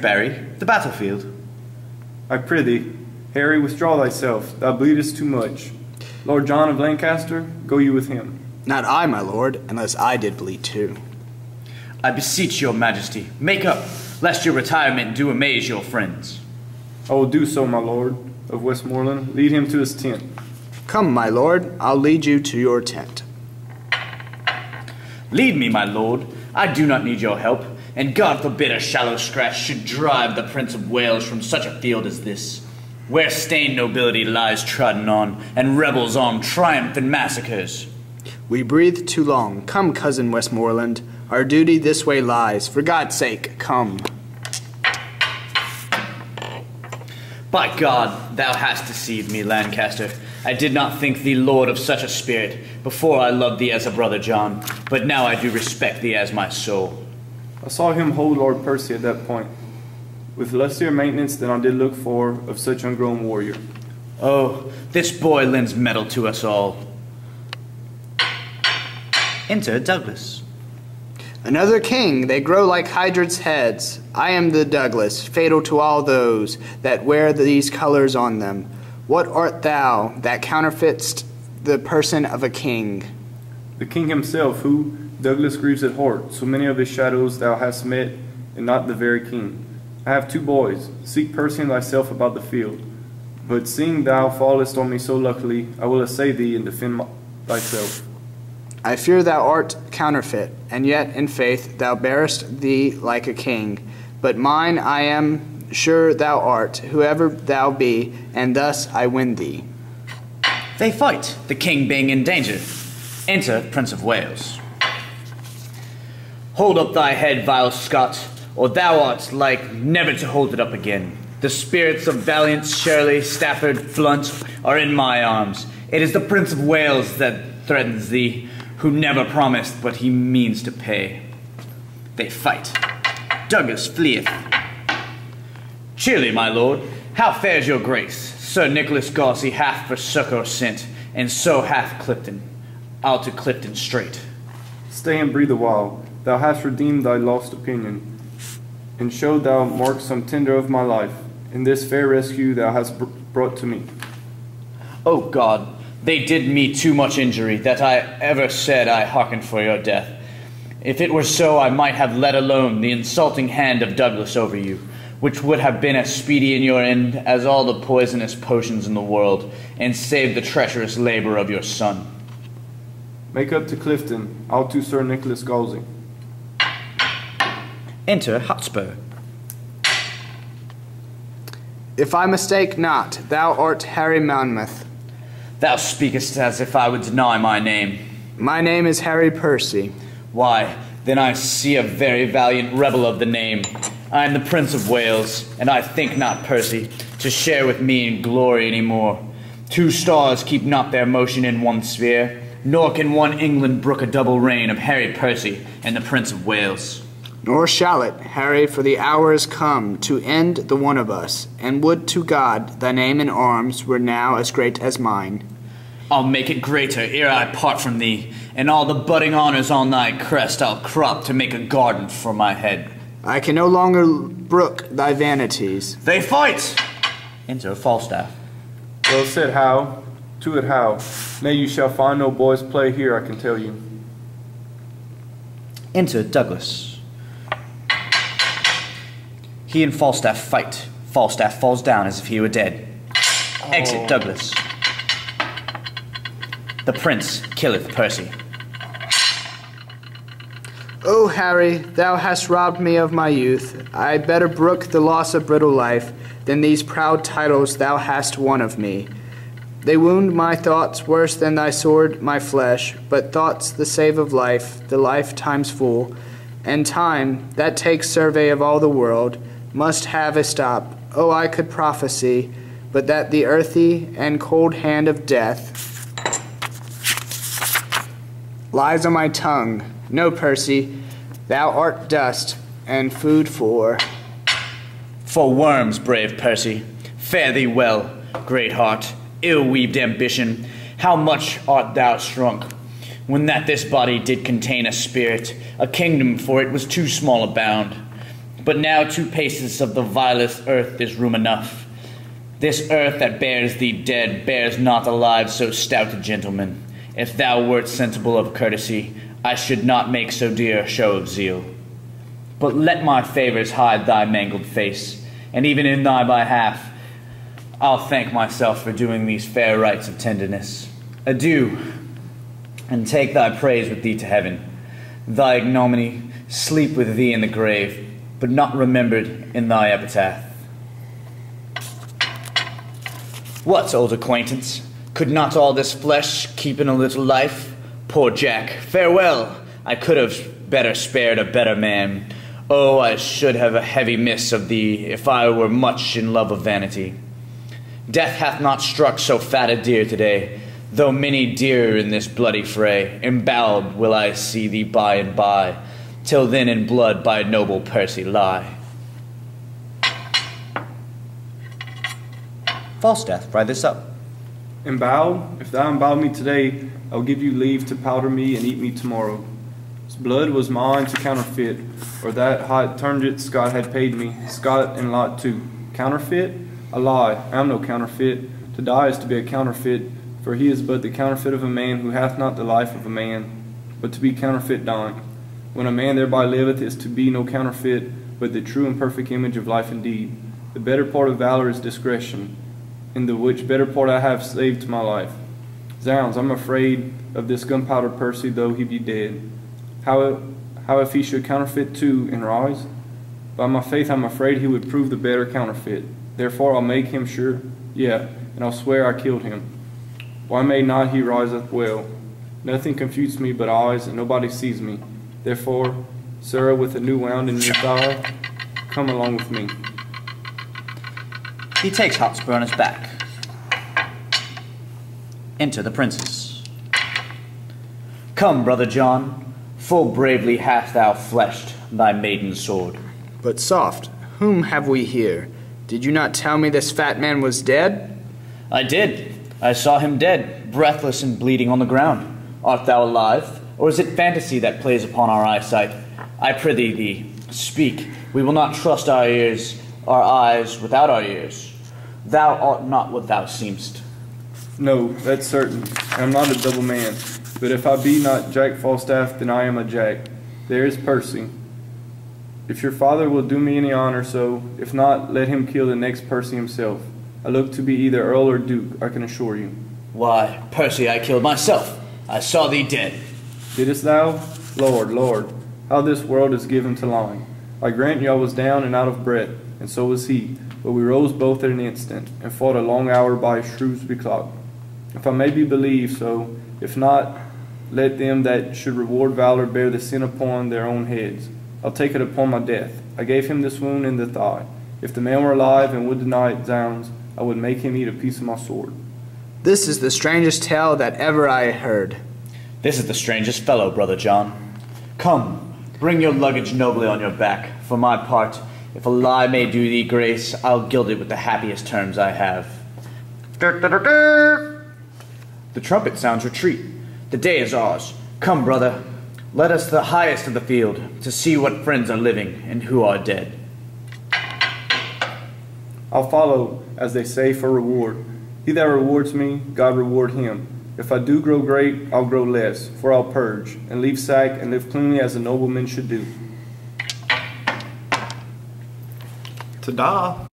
Barry, the battlefield. I prithee, Harry, withdraw thyself, thou bleedest too much. Lord John of Lancaster, go you with him. Not I, my lord, unless I did bleed too. I beseech your majesty, make up, lest your retirement do amaze your friends. I will do so, my lord of Westmoreland. Lead him to his tent. Come, my lord, I'll lead you to your tent. Lead me, my lord. I do not need your help, and God forbid a shallow scratch should drive the Prince of Wales from such a field as this, where stained nobility lies trodden on, and rebels arm triumph in massacres. We breathed too long. Come, cousin Westmoreland, our duty this way lies. For God's sake, come. By God, thou hast deceived me, Lancaster. I did not think thee lord of such a spirit. Before I loved thee as a brother, John, but now I do respect thee as my soul. I saw him hold Lord Percy at that point, with lustier maintenance than I did look for of such ungrown warrior. Oh, this boy lends mettle to us all. Enter Douglas. Another king, they grow like hydras' heads. I am the Douglas, fatal to all those that wear these colors on them. What art thou that counterfeitst the person of a king? The king himself, who, Douglas grieves at heart, so many of his shadows thou hast met, and not the very king. I have 2 boys. Seek Percy and thyself about the field. But seeing thou fallest on me so luckily, I will essay thee and defend thyself. I fear thou art counterfeit, and yet in faith thou bearest thee like a king. But mine I am sure thou art, whoever thou be, and thus I win thee. They fight, the king being in danger. Enter Prince of Wales. Hold up thy head, vile Scot, or thou art like never to hold it up again. The spirits of valiant Shirley, Stafford, Blunt are in my arms. It is the Prince of Wales that threatens thee, who never promised but he means to pay. They fight. Douglas fleeth. Cheerly, my lord, how fares your grace? Sir Nicholas Gaucy hath for succour sent, and so hath Clifton. I'll to Clifton straight. Stay and breathe a while. Thou hast redeemed thy lost opinion, and showed thou marked some tender of my life. In this fair rescue thou hast brought to me. O God, they did me too much injury, that I ever said I hearkened for your death. If it were so, I might have let alone the insulting hand of Douglas over you, which would have been as speedy in your end as all the poisonous potions in the world, and saved the treacherous labor of your son. Make up to Clifton, I'll to Sir Nicholas Gauzy. Enter Hotspur. If I mistake not, thou art Harry Monmouth. Thou speakest as if I would deny my name. My name is Harry Percy. Why, then I see a very valiant rebel of the name. I am the Prince of Wales, and I think not, Percy, to share with me in glory any more. 2 stars keep not their motion in one sphere, nor can one England brook a double reign of Harry Percy and the Prince of Wales. Nor shall it, Harry, for the hour is come to end the one of us, and would to God thy name in arms were now as great as mine. I'll make it greater ere I part from thee, and all the budding honors on thy crest I'll crop to make a garden for my head. I can no longer brook thy vanities. They fight! Enter Falstaff. Well said, How. To it, How. Nay, you shall find no boys' play here, I can tell you. Enter Douglas. He and Falstaff fight. Falstaff falls down as if he were dead. Exit Douglas. The prince killeth Percy. O Harry, thou hast robbed me of my youth. I better brook the loss of brittle life than these proud titles thou hast won of me. They wound my thoughts worse than thy sword my flesh, but thoughts the save of life, the life times full, and time, that takes survey of all the world, must have a stop. Oh, I could prophesy, but that the earthy and cold hand of death lies on my tongue. No, Percy, thou art dust and food for worms, brave Percy. Fare thee well, great heart, ill-weaved ambition. How much art thou shrunk, when that this body did contain a spirit, a kingdom, for it was too small a bound. but now 2 paces of the vilest earth is room enough. This earth that bears thee dead bears not alive so stout a gentleman. If thou wert sensible of courtesy, I should not make so dear a show of zeal. But let my favours hide thy mangled face, and even in thy behalf I'll thank myself for doing these fair rites of tenderness. Adieu, and take thy praise with thee to heaven. Thy ignominy sleep with thee in the grave, but not remembered in thy epitaph. What, old acquaintance? Could not all this flesh keep in a little life? Poor Jack, farewell! I could have better spared a better man. Oh, I should have a heavy miss of thee, if I were much in love of vanity. Death hath not struck so fat a deer today, though many dearer in this bloody fray. Embowelled will I see thee by and by, till then in blood by noble Percy lie. Falstaff, write this up. Embowed? If thou embow me today, I'll give you leave to powder me and eat me tomorrow. His blood was mine to counterfeit, or that hot turned Scott had paid me, Scott and lot too. Counterfeit? A lie, I am no counterfeit. To die is to be a counterfeit, for he is but the counterfeit of a man who hath not the life of a man, but to be counterfeit dying. When a man thereby liveth is to be no counterfeit, but the true and perfect image of life indeed. The better part of valor is discretion, in the which better part I have saved my life. Zounds, I'm afraid of this gunpowder Percy, though he be dead. How if he should counterfeit too and rise? By my faith, I'm afraid he would prove the better counterfeit. Therefore I'll make him sure, and I'll swear I killed him. Why may not he rise up well? Nothing confutes me but eyes, and nobody sees me. Therefore, Sarah, with a new wound in your thigh, come along with me. He takes Hotspur on his back. Enter the princess. Come, brother John, full bravely hast thou fleshed thy maiden sword. But soft, whom have we here? Did you not tell me this fat man was dead? I did. I saw him dead, breathless and bleeding on the ground. Art thou alive, or is it fantasy that plays upon our eyesight? I prithee thee, speak. We will not trust our eyes without our ears. Thou art not what thou seemst. No, that's certain. I am not a double man. But if I be not Jack Falstaff, then I am a Jack. There is Percy. If your father will do me any honor, so. If not, let him kill the next Percy himself. I look to be either Earl or Duke, I can assure you. Why, Percy I killed myself. I saw thee dead. Didst thou? Lord, Lord, how this world is given to lying. I grant you I was down and out of breath, and so was he. But we rose both at an instant, and fought a long hour by Shrewsbury clock. If I may be believed so, if not, let them that should reward valor bear the sin upon their own heads. I'll take it upon my death. I gave him this wound in the thigh. If the man were alive and would deny it, zounds, I would make him eat a piece of my sword. This is the strangest tale that ever I heard. This is the strangest fellow, brother John. Come, bring your luggage nobly on your back. For my part, if a lie may do thee grace, I'll gild it with the happiest terms I have. The trumpet sounds retreat. The day is ours. Come, brother, let us to the highest of the field, to see what friends are living and who are dead. I'll follow, as they say, for reward. He that rewards me, God reward him. If I do grow great, I'll grow less, for I'll purge, and leave sack, and live cleanly as a nobleman should do. Ta-da!